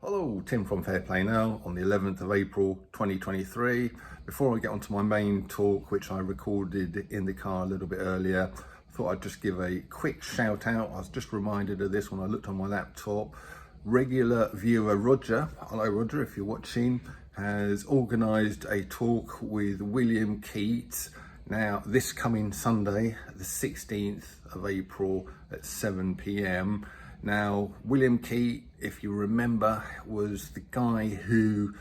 Hello, Tim from Fair Play Now on the 11th of April 2023. Before I get onto my main talk, which I recorded in the car a little bit earlier, I thought I'd just give a quick shout out. I was just reminded of this when I looked on my laptop. Regular viewer Roger, hello Roger if you're watching, has organised a talk with William Keat. Now, this coming Sunday, the 16th of April at 7 p.m. Now, William Keat, if you remember, was the guy who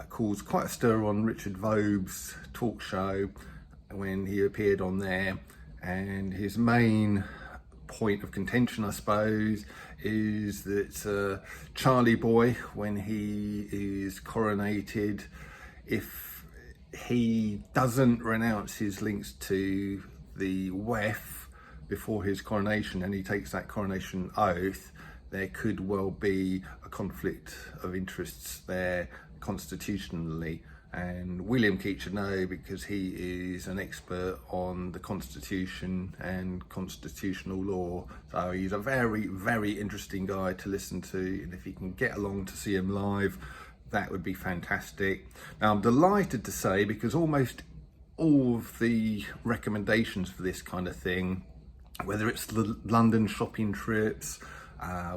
caused quite a stir on Richard Vobe's talk show when he appeared on there. And his main point of contention, I suppose, is that Charlie Boy, when he is coronated, if he doesn't renounce his links to the WEF before his coronation and he takes that coronation oath, there could well be a conflict of interests there constitutionally. And William Keat should know because he is an expert on the Constitution and constitutional law. So he's a very, very interesting guy to listen to. And if you can get along to see him live, that would be fantastic. Now, I'm delighted to say, because almost all of the recommendations for this kind of thing, whether it's the London shopping trips,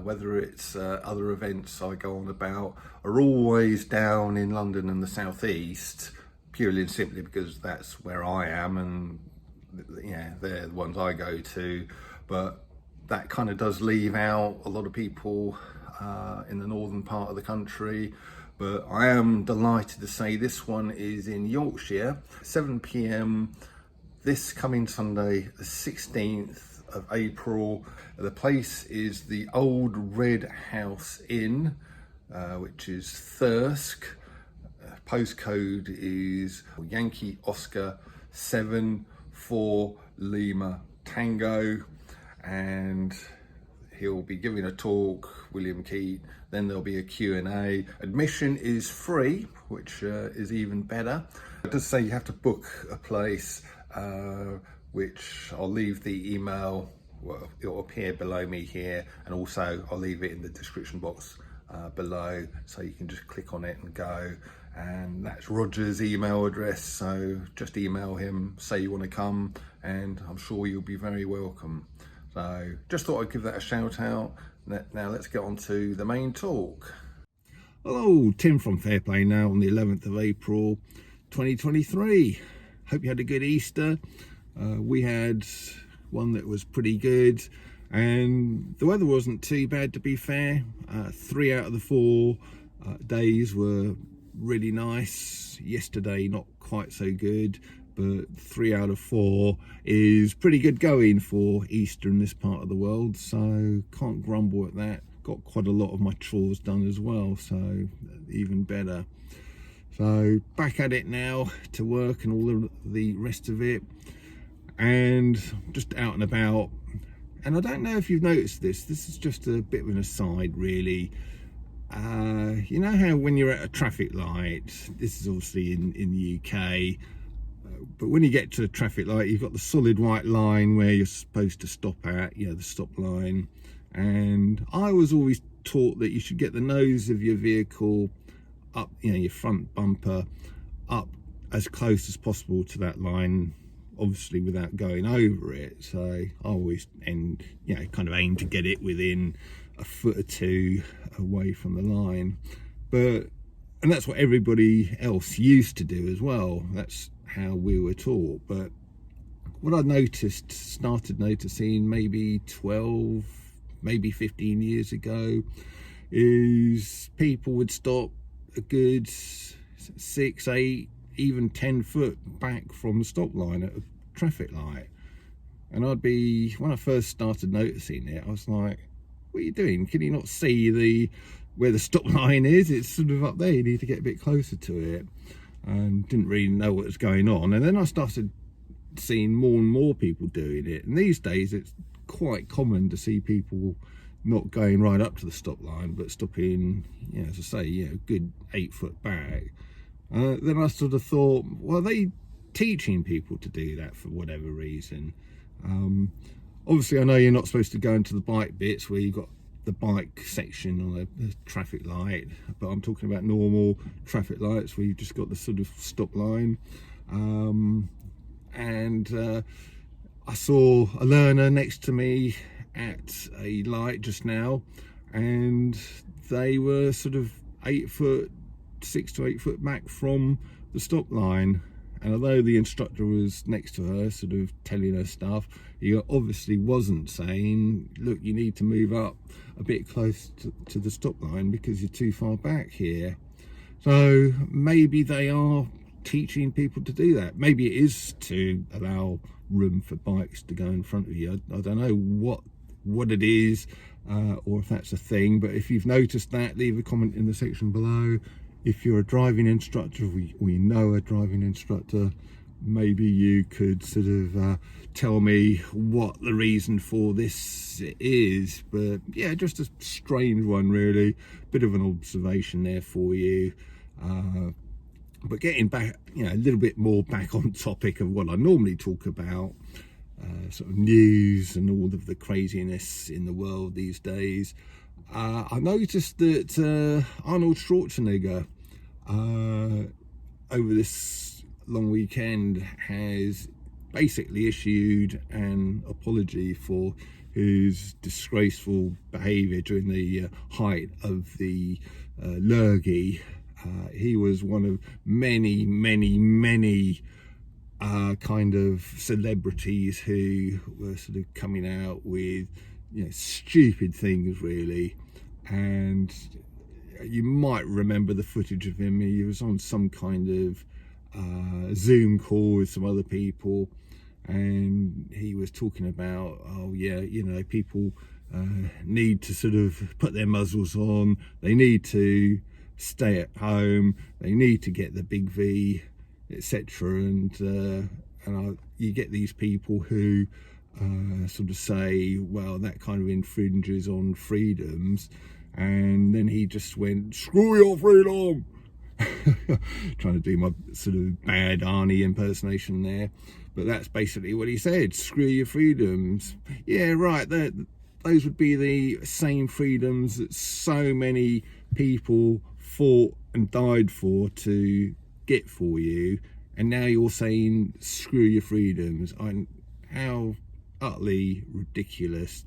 whether it's other events I go on about, are always down in London and the southeast, purely and simply because that's where I am, and yeah, they're the ones I go to. But that kind of does leave out a lot of people in the northern part of the country. But I am delighted to say this one is in Yorkshire, 7 p.m. this coming Sunday, the 16th of April. The place is the Old Red House Inn, which is Thirsk. Postcode is Yankee Oscar 7 4 Lima Tango, and he'll be giving a talk, William Keat. Then there'll be a Q&A. Admission is free, which is even better. It does say you have to book a place, which I'll leave the email, well, it'll appear below me here, and also I'll leave it in the description box below, so you can just click on it and go. And that's Roger's email address, so just email him, say you want to come, and I'm sure you'll be very welcome. So just thought I'd give that a shout out. Now let's get on to the main talk. Hello, Tim from Fair Play Now on the 11th of April 2023. Hope you had a good Easter. We had one that was pretty good, and the weather wasn't too bad, to be fair. 3 out of the 4 days were really nice. Yesterday not quite so good, but 3 out of 4 is pretty good going for Easter in this part of the world, so can't grumble at that. Got quite a lot of my chores done as well, so even better. So back at it now to work and all of the rest of it, and just out and about. And I don't know if you've noticed this is just a bit of an aside really. You know how when you're at a traffic light, this is obviously in the UK, but when you get to a traffic light, you've got the solid white line where you're supposed to stop at, you know, the stop line. And I was always taught that you should get the nose of your vehicle up, you know, your front bumper up as close as possible to that line, obviously without going over it. So I always kind of aim to get it within a foot or two away from the line. And that's what everybody else used to do as well. That's how we were taught. But what I started noticing maybe 12, maybe 15 years ago, is people would stop a good 6, 8, even 10 foot back from the stop line at a traffic light. And when I first started noticing it, I was like, what are you doing? Can you not see where the stop line is? It's sort of up there, you need to get a bit closer to it. And didn't really know what was going on. And then I started seeing more and more people doing it. And these days it's quite common to see people not going right up to the stop line, but stopping, as I say, good 8 foot back. Then I sort of thought, well, are they teaching people to do that for whatever reason? Obviously, I know you're not supposed to go into the bike bits where you've got the bike section on a traffic light, but I'm talking about normal traffic lights where you've just got the sort of stop line. I saw a learner next to me at a light just now, and they were sort of 6 to 8 foot back from the stop line. And although the instructor was next to her sort of telling her stuff, he obviously wasn't saying, look, you need to move up a bit close to the stop line because you're too far back here. So maybe they are teaching people to do that. Maybe it is to allow room for bikes to go in front of you. I don't know what it is, or if that's a thing, but if you've noticed that, leave a comment in the section below. If you're a driving instructor, we know a driving instructor, maybe you could sort of tell me what the reason for this is. But yeah, just a strange one really, bit of an observation there for you. But getting back, a little bit more back on topic of what I normally talk about, sort of news and all of the craziness in the world these days. I noticed that Arnold Schwarzenegger over this long weekend has basically issued an apology for his disgraceful behaviour during the height of the lurgy. He was one of many kind of celebrities who were sort of coming out with stupid things really. And you might remember the footage of him. He was on some kind of Zoom call with some other people, and he was talking about, oh yeah, people need to sort of put their muzzles on, they need to stay at home, they need to get the big V, etc. And you get these people who sort of say, well, that kind of infringes on freedoms, and then he just went, screw your freedom. Trying to do my sort of bad Arnie impersonation there, but that's basically what he said. Screw your freedoms. Yeah, right. Those would be the same freedoms that so many people fought and died for to get for you, and now you're saying screw your freedoms. How utterly ridiculous.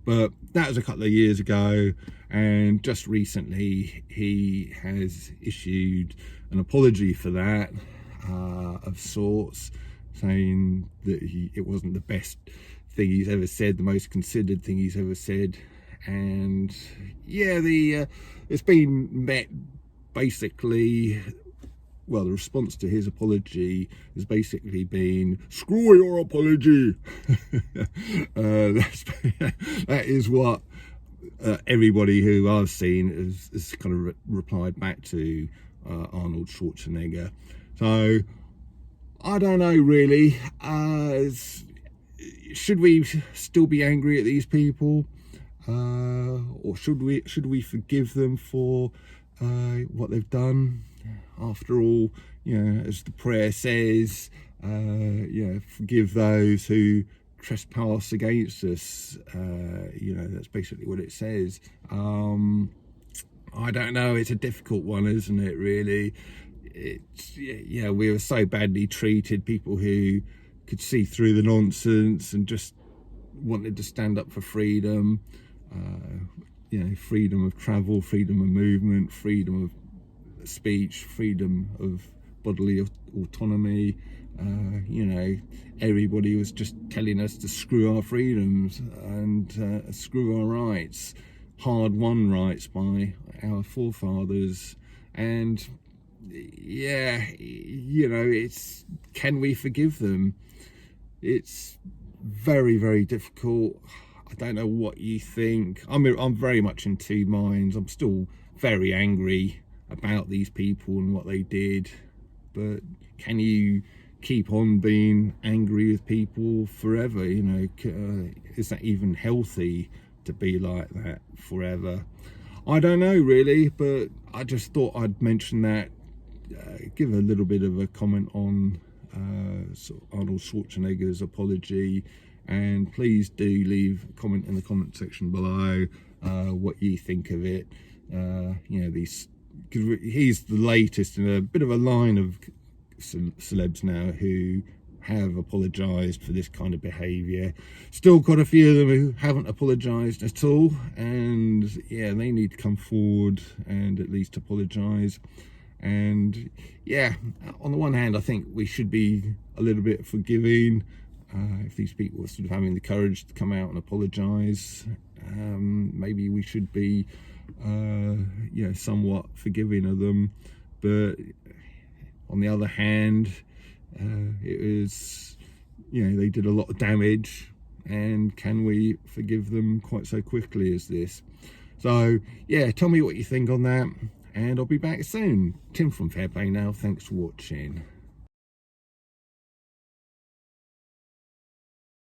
But that was a couple of years ago, and just recently he has issued an apology for that, of sorts, saying that it wasn't the best thing he's ever said, the most considered thing he's ever said. And yeah, it's been met basically, well, the response to his apology has basically been, screw your apology. That is what everybody who I've seen has kind of replied back to Arnold Schwarzenegger. So I don't know really. Should we still be angry at these people, or should we forgive them for what they've done? After all, as the prayer says, forgive those who trespass against us. That's basically what it says. I don't know, it's a difficult one, isn't it, really? We were so badly treated, people who could see through the nonsense and just wanted to stand up for freedom, freedom of travel, freedom of movement, freedom of speech, freedom of bodily autonomy. Everybody was just telling us to screw our freedoms and screw our rights, hard-won rights by our forefathers. And yeah, it's, can we forgive them? It's very, very difficult. I don't know what you think. I'm very much in two minds. I'm still very angry about these people and what they did, but can you keep on being angry with people forever? Is that even healthy to be like that forever? I don't know really, but I just thought I'd mention that, give a little bit of a comment on Arnold Schwarzenegger's apology, and please do leave a comment in the comment section below what you think of it. You know, these, because he's the latest in a bit of a line of celebs now who have apologized for this kind of behavior. Still got a few of them who haven't apologized at all, and yeah, they need to come forward and at least apologize. And yeah, on the one hand, I think we should be a little bit forgiving if these people are sort of having the courage to come out and apologize. Maybe we should be you know, somewhat forgiving of them, but on the other hand, it was, you know, they did a lot of damage, and can we forgive them quite so quickly as this? So yeah, tell me what you think on that, and I'll be back soon. Tim from Fairplay now, thanks for watching.